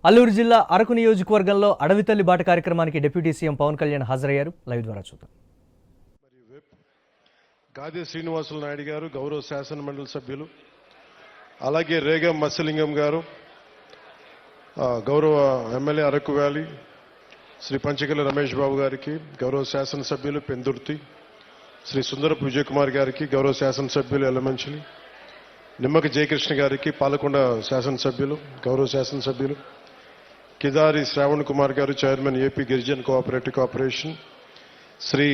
అల్లూరు జిల్లా అరకు నియోజకవర్గంలో అడవి తల్లి బాట కార్యక్రమానికి డిప్యూటీ సీఎం పవన్ కళ్యాణ్ హాజరయ్యారు. లైవ్ ద్వారా చూద్దాం. గాదే శ్రీనివాసులు నాయుడు గారు, గౌరవ శాసన మండలి సభ్యులు, అలాగే రేగం మత్స్యలింగం గారు, గౌరవ ఎమ్మెల్యే అరకు వ్యాలీ శ్రీ పంచకల రమేష్ బాబు గారికి, గౌరవ శాసనసభ్యులు పెందుర్తి శ్రీ సుందరపు విజయ్ కుమార్ గారికి, గౌరవ శాసనసభ్యులు ఎల్లమంచిలి నిమ్మక జయకృష్ణ గారికి, పాలకొండ శాసనసభ్యులు, గౌరవ శాసనసభ్యులు కిదారి శ్రావణ్ కుమార్ గారు, chairman AP గిరిజన్ cooperative corporation, Shri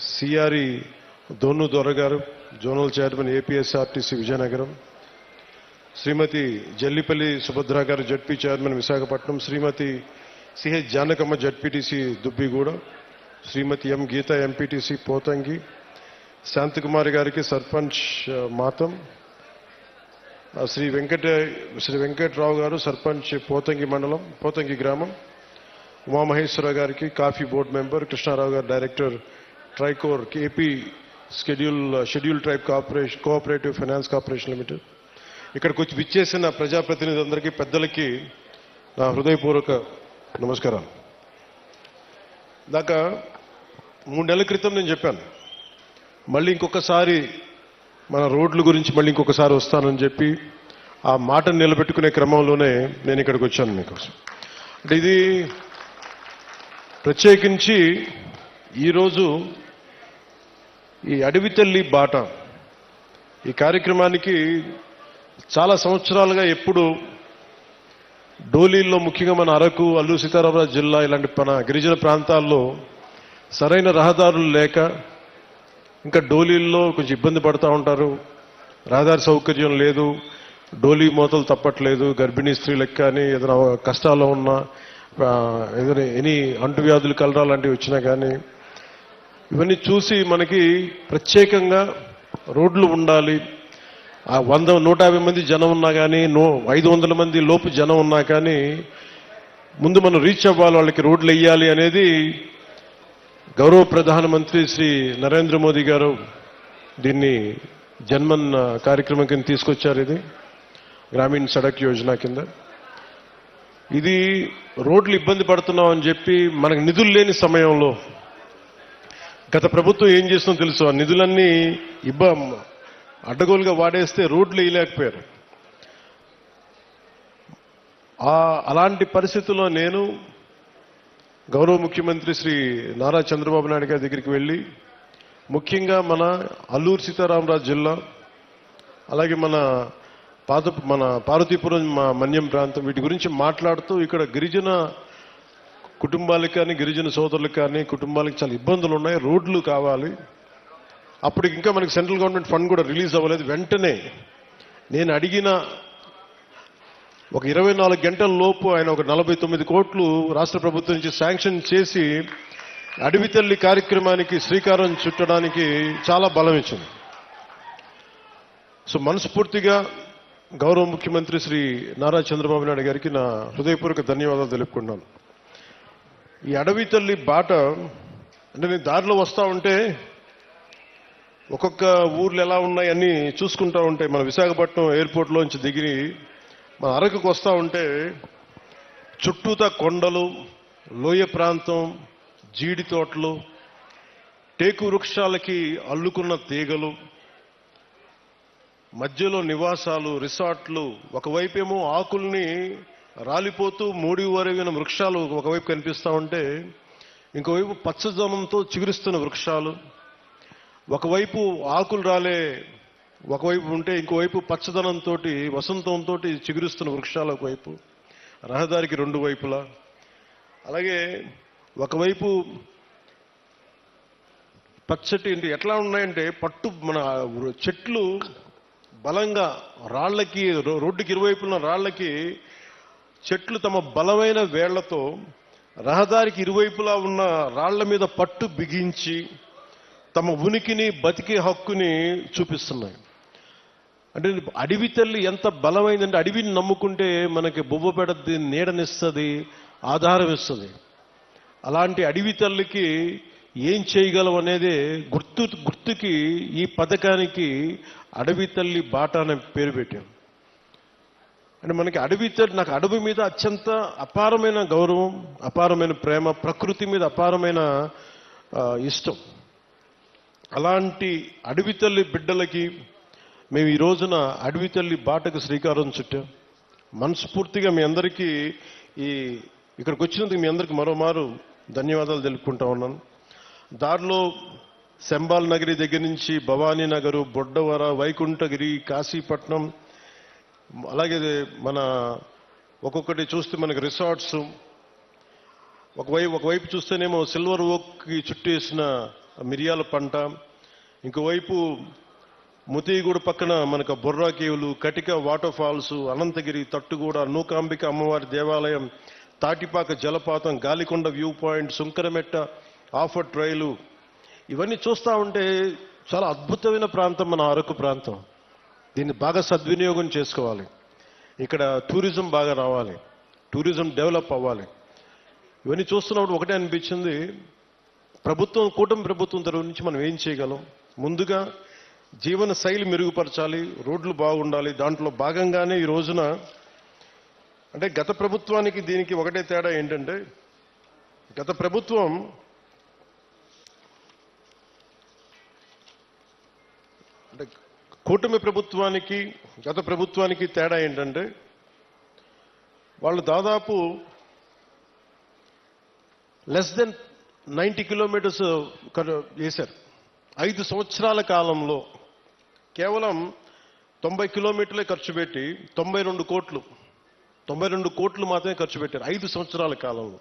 CRE దోను దొర గారు, జోనల్ చైర్మన్ ఏపీఎస్ఆర్టీసీ విజయనగరం, శ్రీమతి జల్లిపల్లి సుభద్ర గారు, జడ్పీ చైర్మన్ విశాఖపట్నం, శ్రీమతి సిహెచ్ జానకమ్మ జడ్పీటీసీ దుబ్బిగూడ, శ్రీమతి ఎం గీత ఎంపీటీసీ పోతంగి, శాంతకుమారి గారికి సర్పంచ్ మాతం, శ్రీ వెంకట్రావు గారు సర్పంచ్ పోతంగి మండలం పోతంగి గ్రామం, ఉమామహేశ్వర గారికి కాఫీ బోర్డు మెంబర్, కృష్ణారావు గారు director TRICOR AP schedule tribe cooperative finance corporation limited, ఇక్కడికి వచ్చి విచ్చేసిన ప్రజాప్రతినిధులందరికీ, పెద్దలకి నా హృదయపూర్వక నమస్కారాలు. దాకా 3 నెలల క్రితం నేను చెప్పాను, మళ్ళీ ఇంకొకసారి మన రోడ్ల గురించి మళ్ళీ ఇంకొకసారి వస్తానని చెప్పి ఆ మాటను నిలబెట్టుకునే క్రమంలోనే నేను ఇక్కడికి వచ్చాను మీకోసం. అంటే ఇది ప్రత్యేకించి ఈరోజు ఈ అడవి తల్లి బాట ఈ కార్యక్రమానికి చాలా సంవత్సరాలుగా ఎప్పుడు డోలీల్లో, ముఖ్యంగా మన అరకు, అల్లూరు సీతారామరాజు జిల్లా ఇలాంటి మన గిరిజన ప్రాంతాల్లో సరైన రహదారులు లేక ఇంకా డోలీల్లో కొంచెం ఇబ్బంది పడుతూ ఉంటారు. రహదారి సౌకర్యం లేదు, డోలీ మోతలు తప్పట్లేదు. గర్భిణీ స్త్రీలకు కానీ ఏదైనా కష్టాల్లో ఉన్నా, ఏదైనా ఎనీ అంటువ్యాధులు కలరా లాంటివి వచ్చినా కానీ, ఇవన్నీ చూసి మనకి ప్రత్యేకంగా రోడ్లు ఉండాలి. 100-150 మంది జనం ఉన్నా కానీ, 500 మంది లోపు జనం ఉన్నా కానీ ముందు మనం రీచ్ అవ్వాలి, వాళ్ళకి రోడ్లు వేయాలి అనేది గౌరవ ప్రధానమంత్రి శ్రీ నరేంద్ర మోదీ గారు దీన్ని జన్మన్ కార్యక్రమం కింద తీసుకొచ్చారు. ఇది గ్రామీణ సడక్ యోజన కింద. ఇది రోడ్లు ఇబ్బంది పడుతున్నాం అని చెప్పి మనకు నిధులు లేని సమయంలో గత ప్రభుత్వం ఏం చేస్తుందో తెలుసు, ఆ నిధులన్నీ అడ్డగోలుగా వాడేస్తే రోడ్లు వేయలేకపోయారు. అలాంటి పరిస్థితుల్లో నేను గౌరవ ముఖ్యమంత్రి శ్రీ నారా చంద్రబాబు నాయుడు గారి దగ్గరికి వెళ్ళి, ముఖ్యంగా మన అల్లూరు సీతారామరాజు జిల్లా, అలాగే మన పార్వతీపురం మన్యం ప్రాంతం, వీటి గురించి మాట్లాడుతూ ఇక్కడ గిరిజన కుటుంబాలకు కానీ, గిరిజన సోదరులకు కానీ, కుటుంబాలకు చాలా ఇబ్బందులు ఉన్నాయి, రోడ్లు కావాలి. అప్పటికి ఇంకా మనకి సెంట్రల్ గవర్నమెంట్ ఫండ్ కూడా రిలీజ్ అవ్వలేదు. వెంటనే నేను అడిగిన ఒక 24 గంటల లోపు ఆయన ఒక 49 కోట్లు రాష్ట్ర ప్రభుత్వం నుంచి శాంక్షన్ చేసి అడవి తల్లి కార్యక్రమానికి శ్రీకారం చుట్టడానికి చాలా బలం ఇచ్చింది. సో మనస్ఫూర్తిగా గౌరవ ముఖ్యమంత్రి శ్రీ నారా చంద్రబాబు నాయుడు గారికి నా హృదయపూర్వక ధన్యవాదాలు తెలుపుకున్నాను. ఈ అడవి తల్లి బాట అంటే నేను దారిలో వస్తూ ఉంటే ఒక్కొక్క ఊర్లు ఎలా ఉన్నాయని చూసుకుంటూ ఉంటే, మన విశాఖపట్నం ఎయిర్పోర్ట్లోంచి దిగి మన అరకుకు వస్తూ ఉంటే చుట్టూతా కొండలు, లోయ ప్రాంతం, జీడి తోటలు, టేకు వృక్షాలకి అల్లుకున్న తీగలు, మధ్యలో నివాసాలు, రిసార్ట్లు, ఒకవైపేమో ఆకుల్ని రాలిపోతూ మూడివరిగిన వృక్షాలు ఒకవైపు కనిపిస్తూ ఉంటే, ఇంకోవైపు పచ్చదనంతో చిగురిస్తున్న వృక్షాలు, ఒకవైపు ఆకులు రాలే ఒకవైపు ఉంటే ఇంకోవైపు పచ్చదనంతో వసంతంతో చిగురుస్తున్న వృక్షాలు ఒకవైపు, రహదారికి 2 వైపులా, అలాగే ఒకవైపు పచ్చటి ఎట్లా ఉన్నాయంటే మన చెట్లు బలంగా రాళ్లకి, రోడ్డుకి ఇరువైపున రాళ్లకి చెట్లు తమ బలమైన వేళ్లతో రహదారికి ఇరువైపులా ఉన్న రాళ్ల మీద పట్టు బిగించి తమ ఉనికిని, బతికే హక్కుని చూపిస్తున్నాయి. అంటే అడవి తల్లి ఎంత బలమైందంటే, అడవిని నమ్ముకుంటే మనకి బొవ్వ పెడద్ది, నీడనిస్తుంది, ఆధారం ఇస్తుంది. అలాంటి అడవి తల్లికి ఏం చేయగలం అనేది గుర్తుకి ఈ పథకానికి అడవి తల్లి బాట అనే పేరు పెట్టాం. అంటే మనకి నాకు అడవి మీద అత్యంత అపారమైన గౌరవం, అపారమైన ప్రేమ, ప్రకృతి మీద అపారమైన ఇష్టం. అలాంటి అడవి తల్లి బిడ్డలకి మేము ఈ రోజున అడవి తల్లి బాటకు శ్రీకారం చుట్టాం. మనస్ఫూర్తిగా మీ అందరికీ ఇక్కడికి వచ్చినందుకు మీ అందరికీ మరోమారు ధన్యవాదాలు తెలుపుకుంటా ఉన్నాను. దారిలో శంబాల్ నగరి దగ్గర నుంచి భవానీ నగరు, బొడ్డవర, వైకుంఠగిరి, కాశీపట్నం, అలాగే మన ఒక్కొక్కటి చూస్తే మనకి రిసార్ట్స్, ఒకవైపు చూస్తేనేమో సిల్వర్ ఓక్కి చుట్టేసిన మిరియాల పంట, ఇంకోవైపు ముతిగూడ పక్కన మనకు బొర్రా కేవులు, కటిక వాటర్ ఫాల్స్, అనంతగిరి, తట్టుగూడ, నూకాంబిక అమ్మవారి దేవాలయం, తాటిపాక జలపాతం, గాలికొండ వ్యూ పాయింట్, సుంకరమెట్ట ఆఫర్ ట్రైలు, ఇవన్నీ చూస్తూ ఉంటే చాలా అద్భుతమైన ప్రాంతం మన అరకు ప్రాంతం. దీన్ని బాగా సద్వినియోగం చేసుకోవాలి. ఇక్కడ టూరిజం బాగా రావాలి, టూరిజం డెవలప్ అవ్వాలి. ఇవన్నీ చూస్తున్నప్పుడు ఒకటే అనిపించింది, కూటమి ప్రభుత్వం తరఫు నుంచి మనం ఏం చేయగలం? ముందుగా జీవన శైలి మెరుగుపరచాలి, రోడ్లు బాగుండాలి. దాంట్లో భాగంగానే ఈ రోజున అంటే గత ప్రభుత్వానికి దీనికి ఒకటే తేడా ఏంటంటే, గత ప్రభుత్వం అంటే కూటమి ప్రభుత్వానికి గత ప్రభుత్వానికి తేడా ఏంటంటే, వాళ్ళు దాదాపు లెస్ దెన్ 90 కిలోమీటర్స్ చేశారు. 5 సంవత్సరాల కాలంలో కేవలం 90 కిలోమీటర్లే ఖర్చు పెట్టి 92 కోట్లు మాత్రమే ఖర్చు పెట్టారు 5 సంవత్సరాల కాలంలో.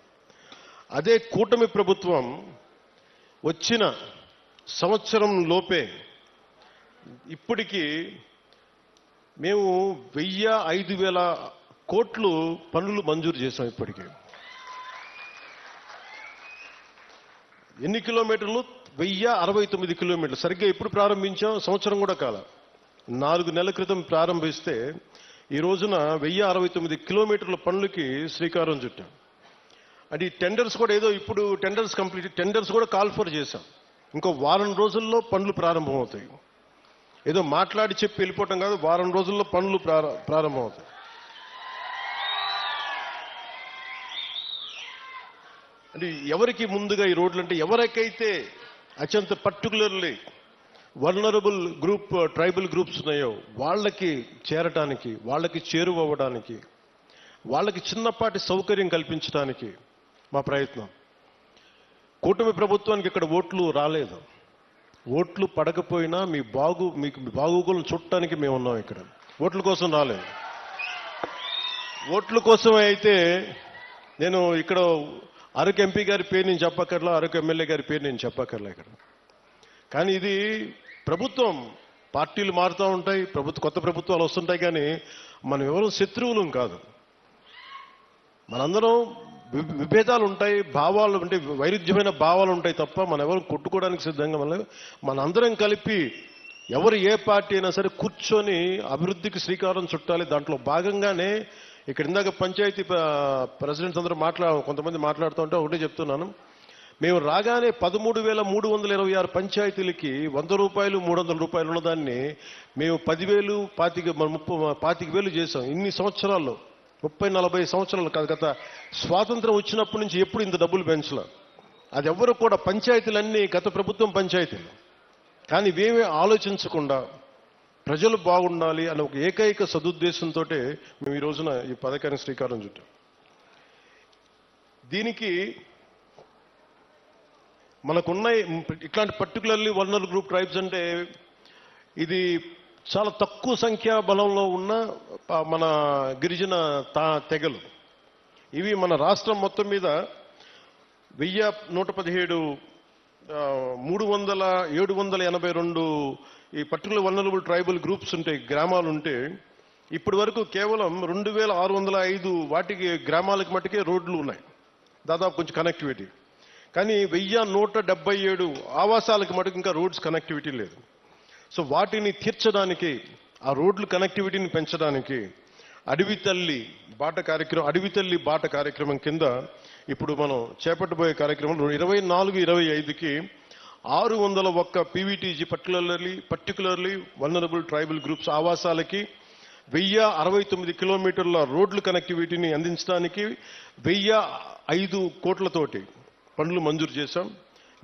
అదే కూటమి ప్రభుత్వం వచ్చిన సంవత్సరం లోపే ఇప్పటికీ మేము 1000-5000 కోట్లు పనులు మంజూరు చేశాం. ఇప్పటికీ ఎన్ని కిలోమీటర్లు? 1069 కిలోమీటర్లు. సరిగ్గా ఎప్పుడు ప్రారంభించాం? సంవత్సరం కూడా కాల, 4 నెలల క్రితం ప్రారంభిస్తే ఈ రోజున 1069 కిలోమీటర్ల పనులకి శ్రీకారం చుట్టాం. అంటే ఈ టెండర్స్ కూడా ఏదో ఇప్పుడు టెండర్స్ కూడా కాల్ ఫర్ చేశాం. ఇంకో వారం రోజుల్లో పనులు ప్రారంభమవుతాయి. ఏదో మాట్లాడి చెప్పి వెళ్ళిపోవటం కాదు, వారం రోజుల్లో పనులు ప్రారంభమవుతాయి. అంటే ఎవరికి ముందుగా ఈ రోడ్లు అంటే, ఎవరికైతే అత్యంత particularly vulnerable group tribal groups ఉన్నాయో వాళ్ళకి చేరటానికి, వాళ్ళకి చేరువవ్వడానికి, వాళ్ళకి చిన్నపాటి సౌకర్యం కల్పించడానికి మా ప్రయత్నం. కూటమి ప్రభుత్వానికి ఇక్కడ ఓట్లు రాలేదు. ఓట్లు పడకపోయినా మీకు బాగోగులను చుట్టానికి మేము ఉన్నాం. ఇక్కడ ఓట్ల కోసం రాలేదు. ఓట్ల కోసమే అయితే నేను ఇక్కడ అరకు ఎంపీ గారి పేరు నేను చెప్పక్కర్లా, అరకు ఎమ్మెల్యే గారి పేరు నేను చెప్పక్కర్లా ఇక్కడ. కానీ ఇది ప్రభుత్వం, పార్టీలు మారుతూ ఉంటాయి, కొత్త ప్రభుత్వాలు వస్తుంటాయి, కానీ మనం ఎవరు శత్రువులం కాదు. మనందరం విభేదాలు ఉంటాయి, భావాలు అంటే వైరుధ్యమైన భావాలు ఉంటాయి తప్ప మనం ఎవరు కొట్టుకోవడానికి సిద్ధంగా మనందరం కలిపి ఎవరు ఏ పార్టీ అయినా సరే కూర్చొని అభివృద్ధికి శ్రీకారం చుట్టాలి. దాంట్లో భాగంగానే ఇక్కడ ఇందాక పంచాయతీ ప్రెసిడెంట్స్ అందరూ కొంతమంది మాట్లాడుతూ ఉంటే ఒకటే చెప్తున్నాను. మేము రాగానే 13,326 పంచాయతీలకి 100 రూపాయలు 300 రూపాయలు ఉన్నదాన్ని మేము 10,000 25,000 చేశాం. ఇన్ని సంవత్సరాల్లో 30-40 సంవత్సరాలు కాదు, గత స్వాతంత్రం వచ్చినప్పటి నుంచి ఎప్పుడు ఇంత డబ్బులు పెంచలే. అది ఎవరు కూడా, పంచాయతీలన్నీ గత ప్రభుత్వం పంచాయతీలు. కానీ ఇవేమీ ఆలోచించకుండా ప్రజలు బాగుండాలి అనే ఒక ఏకైక సదుద్దేశంతో మేము ఈ రోజున ఈ పథకానికి శ్రీకారం చుట్టాం. దీనికి మనకున్న ఇట్లాంటి పర్టికులర్లీ వల్నరబుల్ గ్రూప్ ట్రైబ్స్ అంటే ఇది చాలా తక్కువ సంఖ్యా బలంలో ఉన్న మన గిరిజన తెగలు. ఇవి మన రాష్ట్రం మొత్తం మీద 1117 782 ఈ పర్టికులర్ వల్నరబుల్ ట్రైబల్ గ్రూప్స్ ఉంటాయి, గ్రామాలు ఉంటే ఇప్పటి వరకు కేవలం 2605 వాటికి గ్రామాలకు మట్టుకే రోడ్లు ఉన్నాయి, దాదాపు కొంచెం కనెక్టివిటీ. కానీ 1177 ఆవాసాలకు మటుకు ఇంకా రోడ్స్ కనెక్టివిటీ లేదు. సో వాటిని తీర్చడానికి, ఆ రోడ్లు కనెక్టివిటీని పెంచడానికి అడవి తల్లి బాట కార్యక్రమం కింద ఇప్పుడు మనం చేపట్టబోయే కార్యక్రమం 24-25కి 601 PVTG particularly vulnerable tribal groups ఆవాసాలకి 1069 కిలోమీటర్ల రోడ్లు కనెక్టివిటీని అందించడానికి 1005 కోట్లతోటి పనులు మంజూరు చేశాం.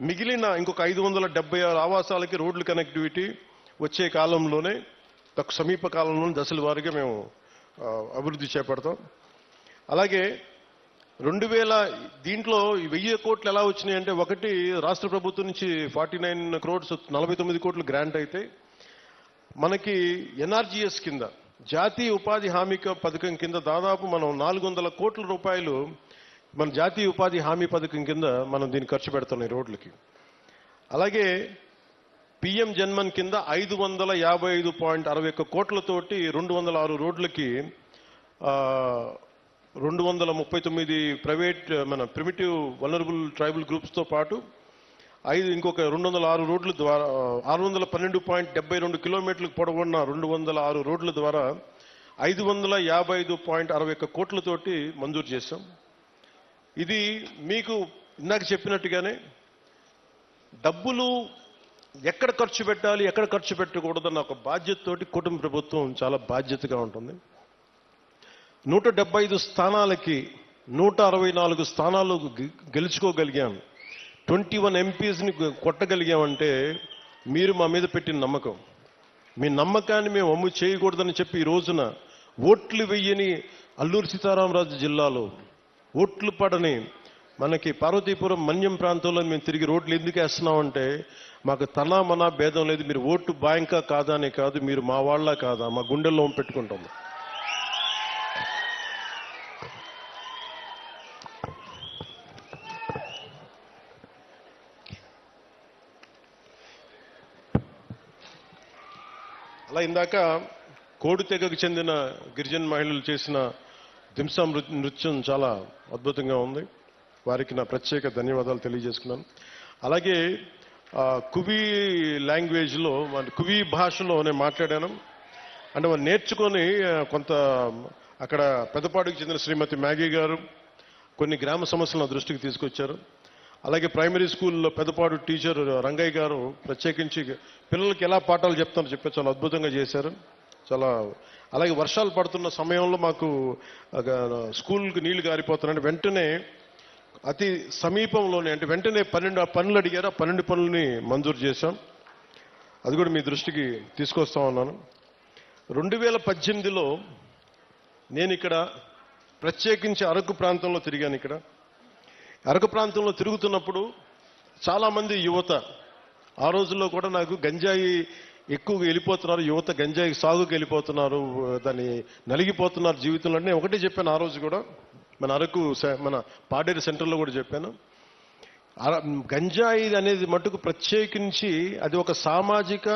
మిగిలిన ఇంకొక 576 ఆవాసాలకి రోడ్లు కనెక్టివిటీ వచ్చే కాలంలోనే సమీప కాలంలోనే దశల వారీగా మేము అభివృద్ధి చేపడతాం. అలాగే 2000 దీంట్లో 1000 కోట్లు ఎలా వచ్చినాయి అంటే, ఒకటి రాష్ట్ర ప్రభుత్వం నుంచి 49 crores 49 కోట్లు గ్రాంట్ అయితే, మనకి ఎన్ఆర్జీఎస్ కింద జాతీయ ఉపాధి హామీ పథకం కింద దాదాపు మనం 400 కోట్ల రూపాయలు మన జాతీయ ఉపాధి హామీ పథకం కింద మనం దీన్ని ఖర్చు పెడుతున్నాం ఈ రోడ్లకి. అలాగే పిఎం జన్మన్ కింద 555.61 కోట్లతోటి 206 రోడ్లకి 239 ప్రైవేట్ మన ప్రిమిటివ్ వల్నరబుల్ ట్రైబల్ గ్రూప్స్తో పాటు ఇంకొక 206 రోడ్ల ద్వారా 612.72 కిలోమీటర్లకు పొడవున్న 206 రోడ్ల ద్వారా 555.61 కోట్లతోటి మంజూరు చేశాం. ఇది మీకు ఇందాక చెప్పినట్టుగానే డబ్బులు ఎక్కడ ఖర్చు పెట్టాలి, ఎక్కడ ఖర్చు పెట్టకూడదన్న ఒక బాధ్యతతోటి కుటుంబ ప్రభుత్వం చాలా బాధ్యతగా ఉంటుంది. 175 స్థానాలకి 164 స్థానాలు గెలుచుకోగలిగాం. 21 ఎంపీస్ని కొట్టగలిగామంటే మీరు మా మీద పెట్టిన నమ్మకం. మీ నమ్మకాన్ని మేము అమ్ము చేయకూడదని చెప్పి ఈ రోజున ఓట్లు వెయ్యని అల్లూరు సీతారామరాజు జిల్లాలో ఓట్లు పడని మనకి పార్వతీపురం మన్యం ప్రాంతంలో మేము తిరిగి రోడ్లు ఎందుకు వేస్తున్నామంటే, మాకు తనా మనా భేదం లేదు. మీరు ఓటు బ్యాంకా కాదా అనే కాదు, మీరు మా వాళ్ళ కాదా, మా గుండెల్లో పెట్టుకుంటాము. అలా ఇందాక కోడి తెగకు చెందిన గిరిజన మహిళలు చేసిన దింసా నృత్యం చాలా అద్భుతంగా ఉంది. వారికి నా ప్రత్యేక ధన్యవాదాలు తెలియజేసుకున్నాను. అలాగే కువి లాంగ్వేజ్లో కువి భాషలో నేను మాట్లాడాను. అంటే వాళ్ళు నేర్చుకొని కొంత అక్కడ పెద్దపాడుకు చెందిన శ్రీమతి మ్యాగీ గారు కొన్ని గ్రామ సమస్యలను దృష్టికి తీసుకొచ్చారు. అలాగే ప్రైమరీ స్కూల్లో పెద్దపాడు టీచర్ రంగయ్య గారు ప్రత్యేకించి పిల్లలకి ఎలా పాఠాలు చెప్తారో చెప్పి చాలా అద్భుతంగా చేశారు. చాలా అలాగే వర్షాలు పడుతున్న సమయంలో మాకు స్కూల్కి నీళ్లు గారిపోతున్నాయంటే వెంటనే అతి సమీపంలోనే అంటే వెంటనే 12 పనులు అడిగారు. ఆ 12 పనులని మంజూరు చేశాం. అది కూడా మీ దృష్టికి తీసుకొస్తా ఉన్నాను. 2018లో నేను ఇక్కడ ప్రత్యేకించి అరకు ప్రాంతంలో తిరిగాను. ఇక్కడ అరకు ప్రాంతంలో తిరుగుతున్నప్పుడు చాలామంది యువత ఆ రోజుల్లో కూడా నాకు గంజాయి ఎక్కువగా వెళ్ళిపోతున్నారు, యువత గంజాయి సాగుకి వెళ్ళిపోతున్నారు, దాన్ని నలిగిపోతున్నారు జీవితంలో. నేను ఒకటే చెప్పాను ఆ రోజు కూడా, మన అరకు మన పాడేరు సెంటర్లో కూడా చెప్పాను. గంజాయి అనేది మటుకు ప్రత్యేకించి అది ఒక సామాజిక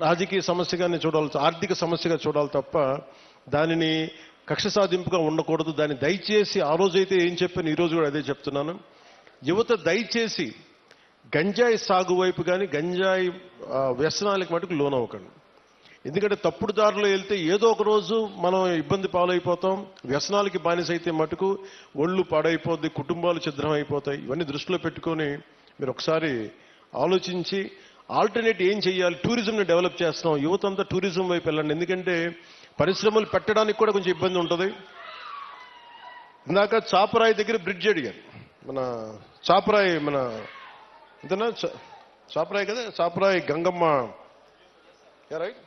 రాజకీయ సమస్యగానే చూడాలి, ఆర్థిక సమస్యగా చూడాలి తప్ప దానిని కక్ష సాధింపుగా ఉండకూడదు. దాన్ని దయచేసి ఆ రోజైతే ఏం చెప్పాను, ఈరోజు కూడా అదే చెప్తున్నాను. యువత దయచేసి గంజాయి సాగు వైపు కానీ గంజాయి వ్యసనాలకు మటుకు లోనవ్వకండి. ఎందుకంటే తప్పుడు దారిలో వెళ్తే ఏదో ఒక రోజు మనం ఇబ్బంది పాలైపోతాం. వ్యసనాలకి బానిస అయితే మటుకు ఒళ్ళు పాడైపోద్ది, కుటుంబాలు ఛిద్రం అయిపోతాయి. ఇవన్నీ దృష్టిలో పెట్టుకొని మీరు ఒకసారి ఆలోచించి ఆల్టర్నేట్ ఏం చేయాలి. టూరిజంని డెవలప్ చేస్తున్నాం, యువత అంతా టూరిజం వైపు వెళ్ళండి. ఎందుకంటే పరిశ్రమలు పెట్టడానికి కూడా కొంచెం ఇబ్బంది ఉంటుంది. ఇందాక చాపరాయి దగ్గర బ్రిడ్జ్ అడిగారు. మన చాపరాయి మన ఇంతనా చాపరాయి కదా, చాపరాయి గంగమ్మ రైట్.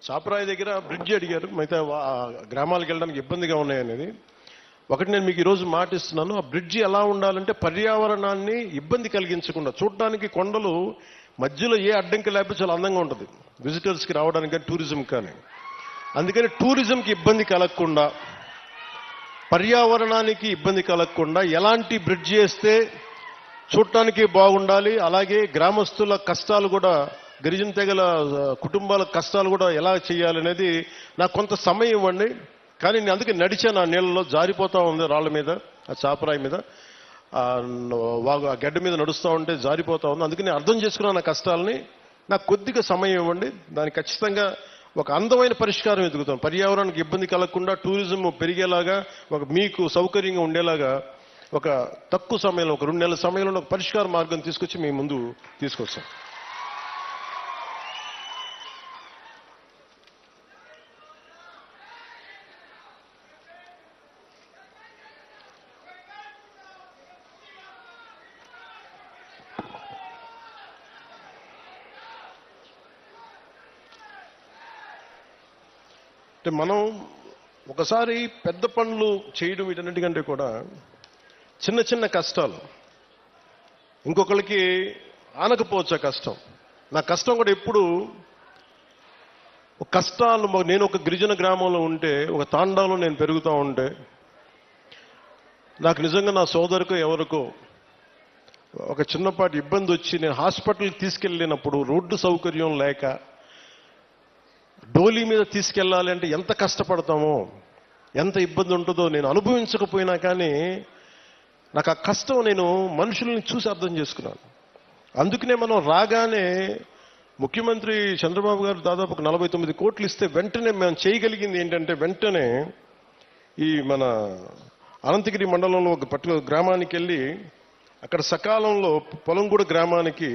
చాపరాయి దగ్గర బ్రిడ్జ్ అడిగారు. మిగతా గ్రామాలకు వెళ్ళడానికి ఇబ్బందిగా ఉన్నాయనేది ఒకటి నేను మీకు ఈరోజు మాటిస్తున్నాను. ఆ బ్రిడ్జి ఎలా ఉండాలంటే పర్యావరణాన్ని ఇబ్బంది కలిగించకుండా, చూడడానికి కొండలు మధ్యలో ఏ అడ్డంకి లేకపోతే చాలా అందంగా ఉంటుంది విజిటర్స్కి రావడానికి కానీ టూరిజం కానీ. అందుకని టూరిజంకి ఇబ్బంది కలగకుండా, పర్యావరణానికి ఇబ్బంది కలగకుండా ఎలాంటి బ్రిడ్జ్ చేస్తే చూడటానికి బాగుండాలి, అలాగే గ్రామస్తుల కష్టాలు కూడా, గిరిజన తెగల కుటుంబాల కష్టాలు కూడా ఎలా చేయాలనేది నాకు కొంత సమయం ఇవ్వండి. కానీ నేను అందుకే నడిచాను. ఆ నీళ్ళలో జారిపోతా ఉంది, రాళ్ళ మీద, ఆ చాపరాయి మీద, ఆ గడ్డ మీద నడుస్తూ ఉంటే జారిపోతా ఉంది. అందుకని అర్థం చేసుకున్నాను నా కష్టాలని. నాకు కొద్దిగా సమయం ఇవ్వండి, దానికి ఖచ్చితంగా ఒక అందమైన పరిష్కారం ఎదుగుతాం. పర్యావరణానికి ఇబ్బంది కలగకుండా టూరిజం పెరిగేలాగా, మీకు సౌకర్యంగా ఉండేలాగా ఒక తక్కువ సమయంలో, ఒక 2 నెలల సమయంలో ఒక పరిష్కార మార్గం తీసుకొచ్చి మీ ముందు తీసుకొస్తాం. అంటే మనం ఒకసారి పెద్ద పనులు చేయడం వీటన్నిటికంటే కూడా చిన్న చిన్న కష్టాలు, ఇంకొకరికి ఆనకపోవచ్చు ఆ కష్టం. నా కష్టం కూడా ఎప్పుడు కష్టాలు, నేను ఒక గిరిజన గ్రామంలో ఉంటే, ఒక తాండాలో నేను పెరుగుతూ ఉంటే, నాకు నిజంగా నా సోదరుకో ఎవరికో ఒక చిన్నపాటి ఇబ్బంది వచ్చి నేను హాస్పిటల్కి తీసుకెళ్ళినప్పుడు రోడ్డు సౌకర్యం లేక డోలీ మీద తీసుకెళ్ళాలి అంటే ఎంత కష్టపడతామో, ఎంత ఇబ్బంది ఉంటుందో నేను అనుభవించకపోయినా కానీ నాకు ఆ కష్టం నేను మనుషుల్ని చూసి అర్థం చేసుకున్నాను. అందుకనే మనం రాగానే ముఖ్యమంత్రి చంద్రబాబు గారు దాదాపు 49 కోట్లు ఇస్తే వెంటనే మేము చేయగలిగింది ఏంటంటే, వెంటనే ఈ మన అనంతగిరి మండలంలో ఒక పర్టికులర్ గ్రామానికి వెళ్ళి అక్కడ సకాలంలో పొలంగూడ గ్రామానికి,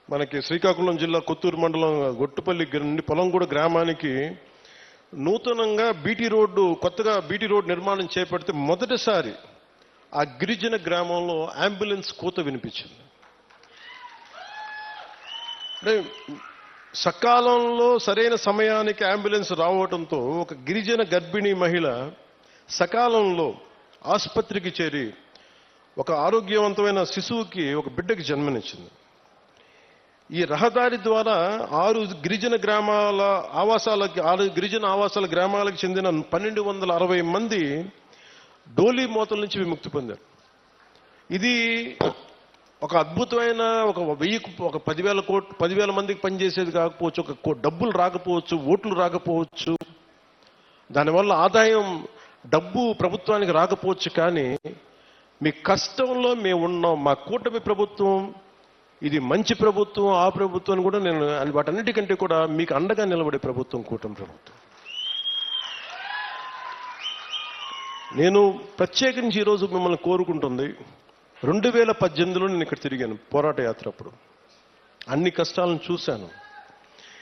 మనకి శ్రీకాకుళం జిల్లా కొత్తూరు మండలం గొట్టుపల్లి నుండి పొలంగూడ గ్రామానికి నూతనంగా కొత్తగా బీటీ రోడ్డు నిర్మాణం చేపడితే మొదటిసారి ఆ గిరిజన గ్రామంలో అంబులెన్స్ కూత వినిపించింది. అంటే సకాలంలో సరైన సమయానికి అంబులెన్స్ రావడంతో ఒక గిరిజన గర్భిణీ మహిళ సకాలంలో ఆసుపత్రికి చేరి ఒక ఆరోగ్యవంతమైన శిశువుకి, ఒక బిడ్డకి జన్మనిచ్చింది. ఈ రహదారి ద్వారా 6 గిరిజన ఆవాసాల గ్రామాలకు చెందిన 1260 మంది డోలీ మోతల నుంచి విముక్తి పొందారు. ఇది ఒక అద్భుతమైన, ఒక 10,000 మందికి పనిచేసేది కాకపోవచ్చు, ఒక డబ్బులు రాకపోవచ్చు, ఓట్లు రాకపోవచ్చు, దానివల్ల ఆదాయం డబ్బు ప్రభుత్వానికి రాకపోవచ్చు, కానీ మీ కష్టంలో మేము ఉన్నాం. మా కూటమి ప్రభుత్వం ఇది మంచి ప్రభుత్వం, ఆ ప్రభుత్వం కూడా నేను వాటన్నిటికంటే కూడా మీకు అండగా నిలబడే ప్రభుత్వం కూటమి ప్రభుత్వం. నేను ప్రత్యేకించి ఈరోజు మిమ్మల్ని కోరుకుంటుంది, 2018లో నేను ఇక్కడ తిరిగాను పోరాట యాత్ర. అప్పుడు అన్ని కష్టాలను చూశాను.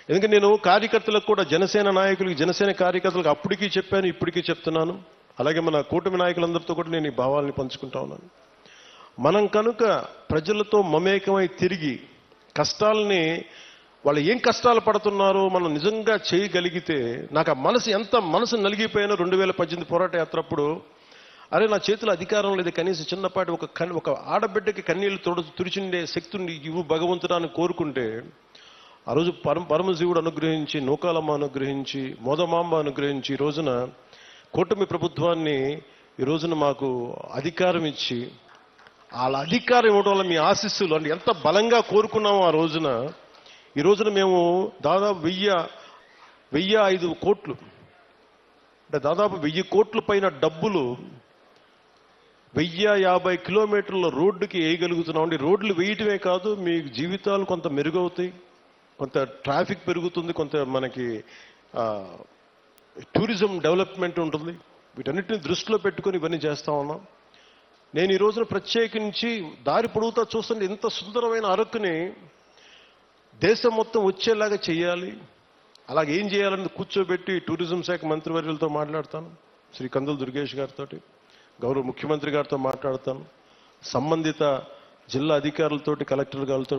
ఎందుకంటే నేను కార్యకర్తలకు కూడా, జనసేన నాయకులకి, జనసేన కార్యకర్తలకు అప్పటికీ చెప్పాను, ఇప్పటికీ చెప్తున్నాను. అలాగే మన కూటమి నాయకులందరితో కూడా నేను ఈ భావాల్ని పంచుకుంటా ఉన్నాను. మనం కనుక ప్రజలతో మమేకమై తిరిగి కష్టాలని, వాళ్ళు ఏం కష్టాలు పడుతున్నారో మనం నిజంగా చేయగలిగితే, నాకు ఆ మనసు నలిగిపోయాను 2018 పోరాట యాత్ర అప్పుడు. అరే, నా చేతిలో అధికారం లేదు, కనీసం చిన్నపాటి ఒక ఆడబిడ్డకి కన్నీళ్లు తుడిచిండే శక్తిని ఇవ్వు భగవంతుడాన్ని కోరుకుంటే, ఆ రోజు పరమశివుడు అనుగ్రహించి, నూకాలమ్మ అనుగ్రహించి, మోదమాంబ అనుగ్రహించి, ఈ రోజున కూటమి ప్రభుత్వాన్ని ఈ రోజున మాకు అధికారం ఇచ్చి, వాళ్ళ అధికారం ఇవ్వడం వల్ల మీ ఆశీస్సులు అంటే ఎంత బలంగా కోరుకున్నామో ఆ రోజున, ఈ రోజున మేము దాదాపు 1,005 కోట్లు, అంటే దాదాపు 1000 కోట్ల పైన డబ్బులు 1050 కిలోమీటర్ల రోడ్డుకి వేయగలుగుతున్నాం. అండి, రోడ్లు వేయటమే కాదు, మీ జీవితాలు కొంత మెరుగవుతాయి, కొంత ట్రాఫిక్ పెరుగుతుంది, కొంత మనకి టూరిజం డెవలప్మెంట్ ఉంటుంది. వీటన్నిటిని దృష్టిలో పెట్టుకొని ఇవన్నీ చేస్తా ఉన్నాం. నేను ఈ రోజున ప్రత్యేకించి దారి పొడుగుతా చూస్తుంటే, ఇంత సుందరమైన అరకుని దేశం మొత్తం వచ్చేలాగా చేయాలి. అలాగే ఏం చేయాలని కూర్చోబెట్టి టూరిజం శాఖ మంత్రివర్యులతో మాట్లాడతాను, శ్రీ కందుల దుర్గేష్ గారితో, గౌరవ ముఖ్యమంత్రి గారితో మాట్లాడతాను, సంబంధిత జిల్లా అధికారులతోటి, కలెక్టర్ గారితో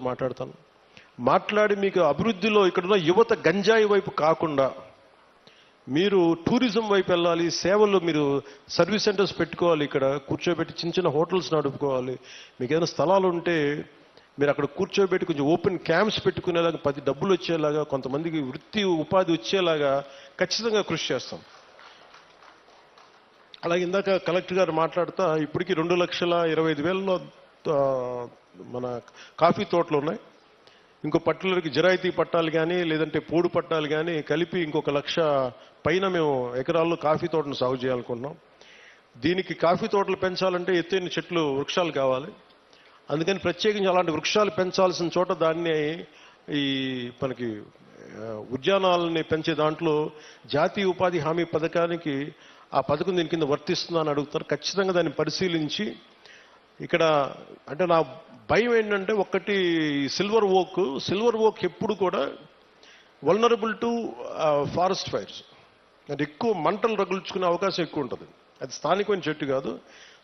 మాట్లాడి మీకు అభివృద్ధిలో ఇక్కడున్న యువత గంజాయి వైపు కాకుండా మీరు టూరిజం వైపు వెళ్ళాలి, సేవలు, మీరు సర్వీస్ సెంటర్స్ పెట్టుకోవాలి, ఇక్కడ కూర్చోబెట్టి చిన్న హోటల్స్ నడుపుకోవాలి. మీకు ఏదైనా స్థలాలు ఉంటే మీరు అక్కడ కూర్చోబెట్టి కొంచెం ఓపెన్ క్యాంప్స్ పెట్టుకునేలాగా, 10 డబ్బులు వచ్చేలాగా, కొంతమందికి వృత్తి ఉపాధి వచ్చేలాగా ఖచ్చితంగా కృషి చేస్తాం. అలాగే ఇందాక కలెక్టర్ గారు మాట్లాడుతా, ఇప్పటికీ 2,25,000లో మన కాఫీ తోటలు ఉన్నాయి. ఇంకో పట్టలకి జిరాయితీ పట్టాలు కానీ, లేదంటే పోడు పట్టాలు కానీ కలిపి ఇంకొక 1,00,000 పైన మేము ఎకరాల్లో కాఫీ తోటను సాగు చేయాలనుకున్నాం. దీనికి కాఫీ తోటలు పెంచాలంటే ఎత్తైన చెట్లు, వృక్షాలు కావాలి. అందుకని ప్రత్యేకించి అలాంటి వృక్షాలు పెంచాల్సిన చోట దాన్ని ఈ మనకి ఉద్యానాలని పెంచే దాంట్లో జాతీయ ఉపాధి హామీ పథకానికి ఆ పథకం దీని కింద వర్తిస్తుందా అని అడుగుతారు. ఖచ్చితంగా దాన్ని పరిశీలించి ఇక్కడ అంటే నా భయం ఏంటంటే ఒకటి సిల్వర్ ఓక్ ఎప్పుడు కూడా వల్నరబుల్ టు ఫారెస్ట్ ఫైర్స్, అంటే ఎక్కువ మంటలు రగుల్చుకునే అవకాశం ఎక్కువ ఉంటుంది. అది స్థానికమైన చెట్టు కాదు.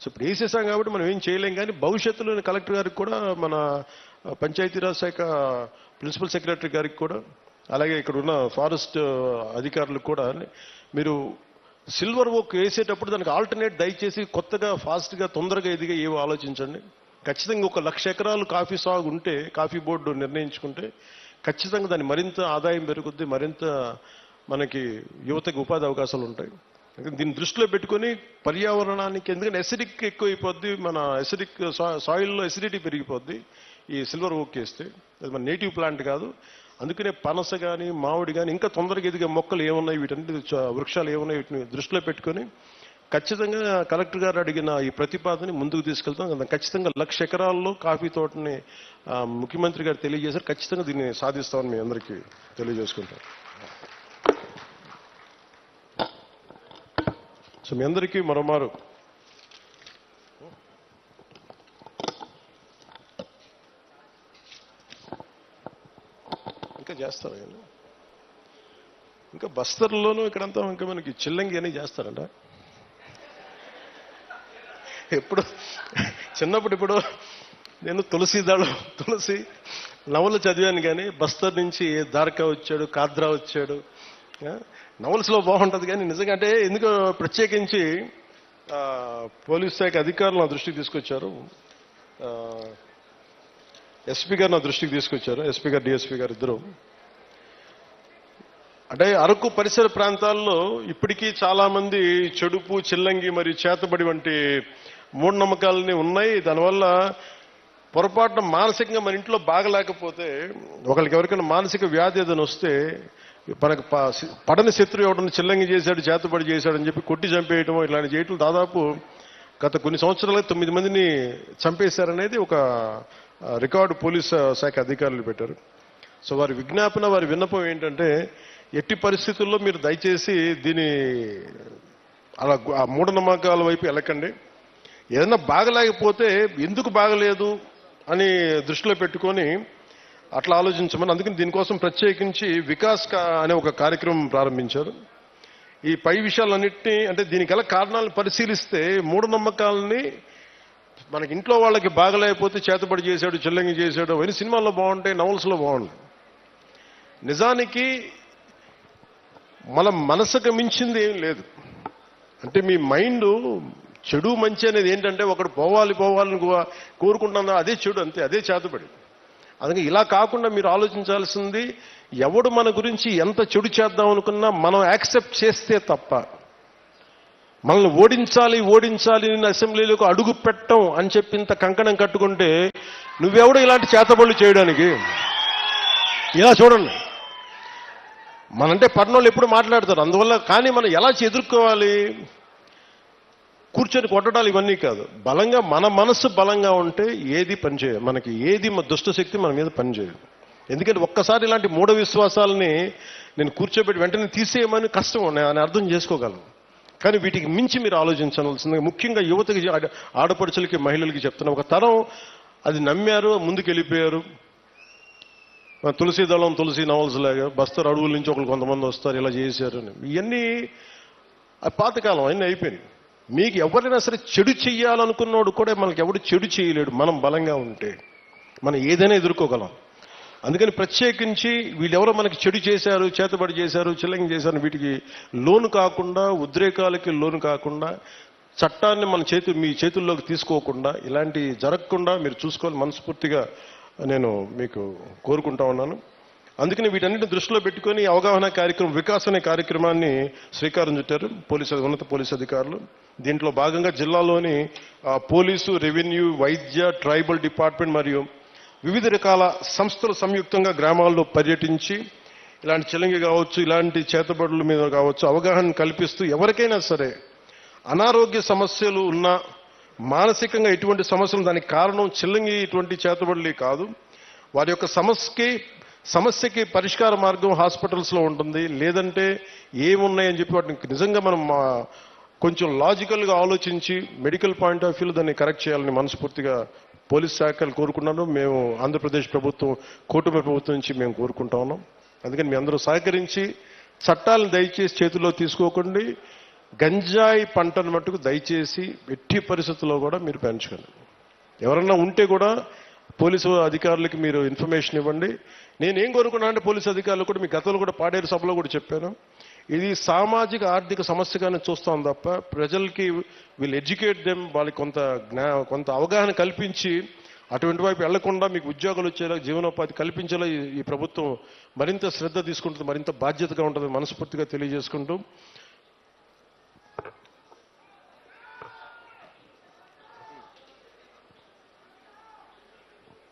సో ఇప్పుడు వేసేసాం కాబట్టి మనం ఏం చేయలేం. కానీ భవిష్యత్తులో కలెక్టర్ గారికి కూడా, మన పంచాయతీరాజ్ శాఖ ప్రిన్సిపల్ సెక్రటరీ గారికి కూడా, అలాగే ఇక్కడ ఉన్న ఫారెస్ట్ అధికారులకు కూడా మీరు సిల్వర్ ఓక్ వేసేటప్పుడు దానికి ఆల్టర్నేట్ దయచేసి కొత్తగా ఫాస్ట్గా తొందరగా ఎదిగా ఏవో ఆలోచించండి. ఖచ్చితంగా 1,00,000 ఎకరాలు కాఫీ సాగు ఉంటే, కాఫీ బోర్డు నిర్ణయించుకుంటే ఖచ్చితంగా దాన్ని మరింత ఆదాయం పెరుగుద్ది, మరింత మనకి యువతకి ఉపాధి అవకాశాలు ఉంటాయి. దీన్ని దృష్టిలో పెట్టుకొని పర్యావరణానికి, ఎందుకంటే ఎసిడిక్ ఎక్కువైపోద్ది, మన ఎసిడిక్ సాయిల్లో ఎసిడిటీ పెరిగిపోద్ది ఈ సిల్వర్ ఓక్ వేస్తే. అది మన నేటివ్ ప్లాంట్ కాదు. అందుకనే పనస కానీ, మామిడి కానీ, ఇంకా తొందరగా ఎదిగే మొక్కలు ఏమున్నాయి, వీటన్నిటి వృక్షాలు ఏమున్నాయి, వీటిని దృష్టిలో పెట్టుకొని ఖచ్చితంగా కలెక్టర్ గారు అడిగిన ఈ ప్రతిపాదనని ముందుకు తీసుకెళ్తాం. ఖచ్చితంగా 1,00,000 ఎకరాల్లో కాఫీ తోటని ముఖ్యమంత్రి గారు తెలియజేశారు. ఖచ్చితంగా దీన్ని సాధిస్తామని మీ అందరికీ తెలియజేసుకుంటాం. సో మీ అందరికీ మరోమారు ఇంకా చేస్తారు, ఇంకా బస్తర్లోనూ ఇక్కడంతా ఇంకా మనకి చిల్లంగి అని చేస్తారంట. ఎప్పుడు చిన్నప్పుడు ఇప్పుడు నేను తులసి నవలు చదివాను, కానీ బస్తర్ నుంచి దార్కా వచ్చాడు, కాద్రా వచ్చాడు. నవల్స్లో బాగుంటుంది, కానీ నిజంగా అంటే ఎందుకో ప్రత్యేకించి పోలీస్ శాఖ అధికారులు నా దృష్టికి తీసుకొచ్చారు, ఎస్పీ గారు నా దృష్టికి తీసుకొచ్చారు, ఎస్పీ గారు డిఎస్పీ గారు ఇద్దరు. అంటే అరకు పరిసర ప్రాంతాల్లో ఇప్పటికీ చాలా మంది చెడుపు, చిల్లంగి మరియు చేతబడి వంటి మూఢనమ్మకాలని ఉన్నాయి. దానివల్ల పొరపాటున మానసికంగా మన ఇంట్లో బాగలేకపోతే, ఒకరికి ఎవరికైనా మానసిక వ్యాధి ఏదైనా వస్తే, మనకు పడని శత్రువు ఎవడన్నా చిల్లంగి చేశాడు, చేతబడి చేశాడని చెప్పి కొట్టి చంపేయటం, ఇలాంటి చేయటం దాదాపు గత కొన్ని సంవత్సరాలుగా 9 మందిని చంపేశారనేది ఒక రికార్డు పోలీస్ శాఖ అధికారులు పెట్టారు. సో వారి విజ్ఞాపన, వారి విన్నపం ఏంటంటే, ఎట్టి పరిస్థితుల్లో మీరు దయచేసి దీని అలా ఆ మూఢనమ్మకాల వైపు వెళ్ళకండి. ఏదైనా బాగలేకపోతే ఎందుకు బాగలేదు అని దృష్టిలో పెట్టుకొని అట్లా ఆలోచించమని, అందుకని దీనికోసం ప్రత్యేకించి వికాస్ అనే ఒక కార్యక్రమం ప్రారంభించారు. ఈ పై విషయాలన్నింటినీ, అంటే దీనికి గల కారణాలను పరిశీలిస్తే మూఢనమ్మకాలని, మనకి ఇంట్లో వాళ్ళకి బాగలేకపోతే చేతబడి చేశాడు, చిల్లంగి చేశాడు అని సినిమాల్లో బాగుంటాయి, నవల్స్లో బాగుంటాయి. నిజానికి మన మనసుకు మించింది ఏం లేదు. అంటే మీ మైండ్ చెడు మంచి అనేది ఏంటంటే, ఒకడు పోవాలని కోరుకుంటున్నా అదే చెడు, అంతే, అదే చేతబడి. అందుకే ఇలా కాకుండా మీరు ఆలోచించాల్సింది, ఎవడు మన గురించి ఎంత చెడు చేద్దాం అనుకున్నా మనం యాక్సెప్ట్ చేస్తే తప్ప, మనల్ని ఓడించాలి నేను అసెంబ్లీలోకి అడుగు పెట్టం అని చెప్పి ఇంత కంకణం కట్టుకుంటే నువ్వెవడు ఇలాంటి చేతబడులు చేయడానికి? ఇలా చూడండి, మనంటే పట్టణంలో ఎప్పుడు మాట్లాడతారు, అందువల్ల. కానీ మనం ఎలా ఎదుర్కోవాలి? కూర్చొని కొట్టడాలు ఇవన్నీ కాదు. బలంగా, మన మనసు బలంగా ఉంటే ఏది పనిచేయదు, మనకి ఏది దుష్టశక్తి మన మీద పనిచేయదు. ఎందుకంటే ఒక్కసారి ఇలాంటి మూఢ విశ్వాసాలని నేను కూర్చోబెట్టి వెంటనే తీసేయమని కష్టం, నేను అర్థం చేసుకోగలను. కానీ వీటికి మించి మీరు ఆలోచించవలసింది, ముఖ్యంగా యువతకి, ఆడపడుచులకి, మహిళలకి చెప్తున్నా. ఒక తరం అది నమ్మారు, ముందుకు వెళ్ళిపోయారు. తులసి దళం, తులసి నవల్స్ లాగా బస్తర్ అడవుల నుంచి ఒకరు కొంతమంది వస్తారు, ఇలా చేశారు అని. ఇవన్నీ పాతకాలం, అన్నీ అయిపోయినాయి. మీకు ఎవరైనా సరే చెడు చెయ్యాలనుకున్నవాడు కూడా మనకి ఎవడు చెడు చేయలేడు, మనం బలంగా ఉంటే మనం ఏదైనా ఎదుర్కోగలం. అందుకని ప్రత్యేకించి వీళ్ళెవరో మనకి చెడు చేశారు, చేతబడి చేశారు, చిల్లంగి చేశారు, వీటికి లోను కాకుండా, ఉద్రేకాలకి లోను కాకుండా, చట్టాన్ని మీ చేతుల్లోకి తీసుకోకుండా, ఇలాంటి జరగకుండా మీరు చూసుకోవాలి మనస్ఫూర్తిగా నేను మీకు కోరుకుంటా ఉన్నాను. అందుకని వీటన్నిటిని దృష్టిలో పెట్టుకొని అవగాహన కార్యక్రమం, వికాస్ అనే కార్యక్రమాన్ని శ్రీకారం చుట్టారు ఉన్నత పోలీసు అధికారులు. దీంట్లో భాగంగా జిల్లాలోని పోలీసు, రెవెన్యూ, వైద్య, ట్రైబల్ డిపార్ట్మెంట్ మరియు వివిధ రకాల సంస్థలు సంయుక్తంగా గ్రామాల్లో పర్యటించి ఇలాంటి చిల్లంగి కావచ్చు, ఇలాంటి చేతబడుల మీద కావచ్చు అవగాహన కల్పిస్తూ, ఎవరికైనా సరే అనారోగ్య సమస్యలు ఉన్నా, మానసికంగా ఎటువంటి సమస్యలు, దానికి కారణం చిల్లంగి ఇటువంటి చేతబడులే కాదు, వారి యొక్క సమస్యకి సమస్యకి పరిష్కార మార్గం హాస్పిటల్స్లో ఉంటుంది, లేదంటే ఏమున్నాయని చెప్పి వాటిని నిజంగా మనం కొంచెం లాజికల్గా ఆలోచించి మెడికల్ పాయింట్ ఆఫ్ వ్యూలో దాన్ని కరెక్ట్ చేయాలని మనస్ఫూర్తిగా పోలీస్ శాఖలు కోరుకున్నాను. మేము ఆంధ్రప్రదేశ్ ప్రభుత్వం, కూటమి ప్రభుత్వం నుంచి మేము కోరుకుంటా ఉన్నాం. అందుకని మీ అందరూ సహకరించి చట్టాలను దయచేసి చేతుల్లో తీసుకోకండి. గంజాయి పంటను మట్టుకు దయచేసి ఎట్టి పరిస్థితుల్లో కూడా మీరు పెంచకండి. ఎవరన్నా ఉంటే కూడా పోలీసు అధికారులకి మీరు ఇన్ఫర్మేషన్ ఇవ్వండి. నేనేం కోరుకున్నా అంటే పోలీసు అధికారులు కూడా మీ గతంలో కూడా పాడేరు సభలో కూడా చెప్పాను, ఇది సామాజిక ఆర్థిక సమస్యగానే చూస్తాం తప్ప ప్రజలకి వీళ్ళు ఎడ్యుకేట్ దెమ్, వాళ్ళకి కొంత అవగాహన కల్పించి అటువంటి వైపు వెళ్లకుండా మీకు ఉద్యోగాలు వచ్చేలా, జీవనోపాధి కల్పించేలా ఈ ప్రభుత్వం మరింత శ్రద్ధ తీసుకుంటుంది, మరింత బాధ్యతగా ఉంటుంది మనస్ఫూర్తిగా తెలియజేసుకుంటూ,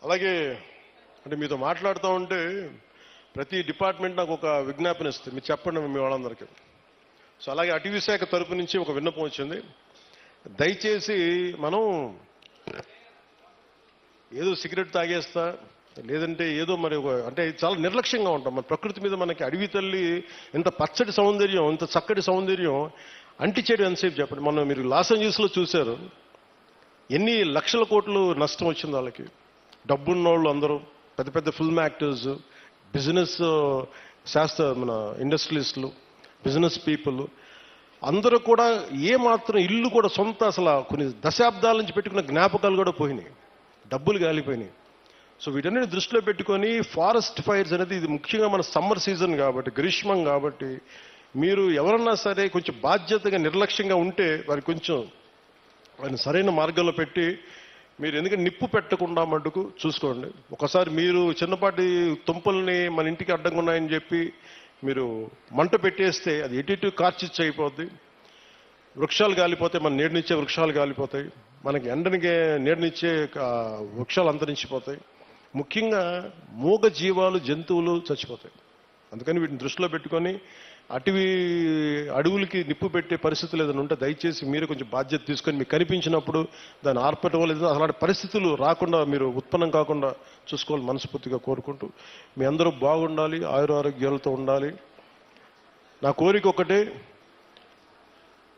అలాగే అంటే మీతో మాట్లాడుతూ ఉంటే ప్రతి డిపార్ట్మెంట్ నాకు ఒక విజ్ఞాపన ఇస్తుంది, మీరు చెప్పండి మీ వాళ్ళందరికీ. సో అలాగే అటవీ శాఖ తరపు నుంచి ఒక విన్నపం వచ్చింది. దయచేసి మనం ఏదో సిగరెట్ తాగేస్తా, లేదంటే ఏదో మరి అంటే చాలా నిర్లక్ష్యంగా ఉంటాం. మన ప్రకృతి మీద మనకి అడవి తల్లి ఎంత పచ్చటి సౌందర్యం, ఎంత చక్కటి సౌందర్యం అంటిచేయడం ఎంతసేపు చెప్పండి. మనం మీరు లాస్ ఏంజల్స్లో చూశారు, ఎన్ని లక్షల కోట్లు నష్టం వచ్చింది వాళ్ళకి. డబ్బున్న వాళ్ళు అందరూ పెద్ద పెద్ద ఫిల్మ్ యాక్టర్స్, బిజినెస్ మన ఇండస్ట్రియలిస్టులు, బిజినెస్ పీపుల్ అందరూ కూడా ఏమాత్రం ఇల్లు కూడా సొంత అసలు కొన్ని దశాబ్దాల నుంచి పెట్టుకున్న జ్ఞాపకాలు కూడా పోయినాయి, డబ్బులు గాలిపోయినాయి. సో వీటన్నిటిని దృష్టిలో పెట్టుకొని ఫారెస్ట్ ఫైర్స్ అనేది ఇది ముఖ్యంగా మన సమ్మర్ సీజన్ కాబట్టి, గ్రీష్మం కాబట్టి, మీరు ఎవరన్నా సరే కొంచెం బాధ్యతగా నిర్లక్ష్యంగా ఉంటే వారికి కొంచెం వారిని సరైన మార్గంలో పెట్టి మీరు ఎందుకంటే నిప్పు పెట్టకుండా మటుకు చూసుకోండి. ఒకసారి మీరు చిన్నపాటి తుంపల్ని మన ఇంటికి అడ్డంగా ఉన్నాయని చెప్పి మీరు మంట పెట్టేస్తే అది ఎటు కార్చిచ్చు అయిపోద్ది, వృక్షాలు కాలిపోతాయి, మన నీడనిచ్చే వృక్షాలు కాలిపోతాయి, మనకి ఎండనికే నీడనిచ్చే వృక్షాలు అంతరించిపోతాయి, ముఖ్యంగా మూగ జీవాలు, జంతువులు చచ్చిపోతాయి. అందుకని వీటిని దృష్టిలో పెట్టుకొని అడవులకి నిప్పు పెట్టే పరిస్థితులు ఏదైనా ఉంటే దయచేసి మీరు కొంచెం బాధ్యత తీసుకొని మీకు కనిపించినప్పుడు దాన్ని ఆర్పటం లేదు, అలాంటి పరిస్థితులు రాకుండా మీరు ఉత్పన్నం కాకుండా చూసుకోవాలి మనస్ఫూర్తిగా కోరుకుంటూ, మీ అందరూ బాగుండాలి, ఆయురారోగ్యాలతో ఉండాలి. నా కోరిక ఒకటే,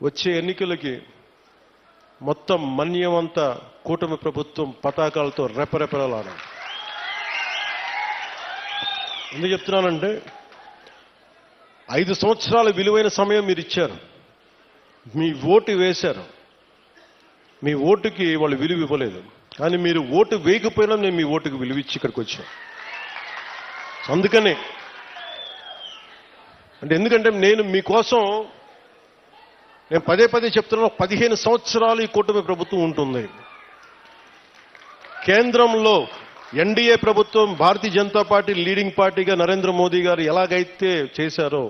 వచ్చే ఎన్నికలకి మొత్తం మన్యమంతా కూటమి ప్రభుత్వం పతాకాలతో రెపరెపలాడాలి. ఎందుకు చెప్తున్నానంటే 5 సంవత్సరాల విలువైన సమయం మీరు ఇచ్చారు, మీ ఓటు వేశారు, మీ ఓటుకి వాళ్ళు విలువ ఇవ్వలేదు. కానీ మీరు ఓటు వేయకపోయినా నేను మీ ఓటుకి విలువ ఇచ్చి ఇక్కడికి వచ్చాను. అందుకనే ఎందుకంటే నేను మీకోసం నేను పదే చెప్తున్నాను, 15 సంవత్సరాలు ఈ కూటమి ప్రభుత్వం ఉంటుంది. కేంద్రంలో ఎన్డీఏ ప్రభుత్వం, భారతీయ జనతా పార్టీ లీడింగ్ పార్టీగా నరేంద్ర మోదీ గారు ఎలాగైతే చేశారో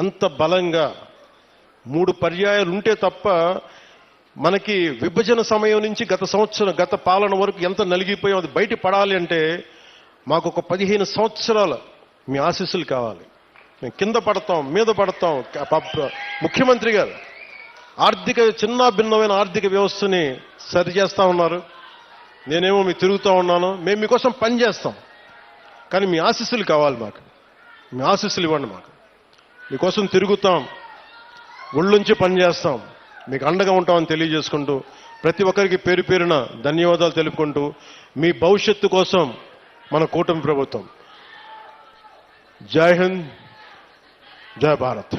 అంత బలంగా 3 పర్యాయాలు ఉంటే తప్ప మనకి విభజన సమయం నుంచి గత పాలన వరకు ఎంత నలిగిపోయాం అది బయట పడాలి అంటే మాకు ఒక 15 సంవత్సరాల మీ ఆశీస్సులు కావాలి. మేము కింద పడతాం, మీద పడతాం. ముఖ్యమంత్రి గారు చిన్న భిన్నమైన ఆర్థిక వ్యవస్థని సరి చేస్తా ఉన్నారు, నేనేమో మీకు తిరుగుతూ ఉన్నాను. మేము మీకోసం పని చేస్తాం, కానీ మీ ఆశీస్సులు కావాలి మాకు. మీ ఆశీస్సులు ఇవ్వండి మాకు. మీకోసం తిరుగుతాం, ఒళ్ళుంచి పని చేస్తాం, మీకు అండగా ఉంటామని తెలియజేసుకుంటూ ప్రతి ఒక్కరికి పేరు పేరున ధన్యవాదాలు తెలుపుకుంటూ మీ భవిష్యత్తు కోసం మన కూటమి ప్రభుత్వం. జై హింద్, జై భారత్.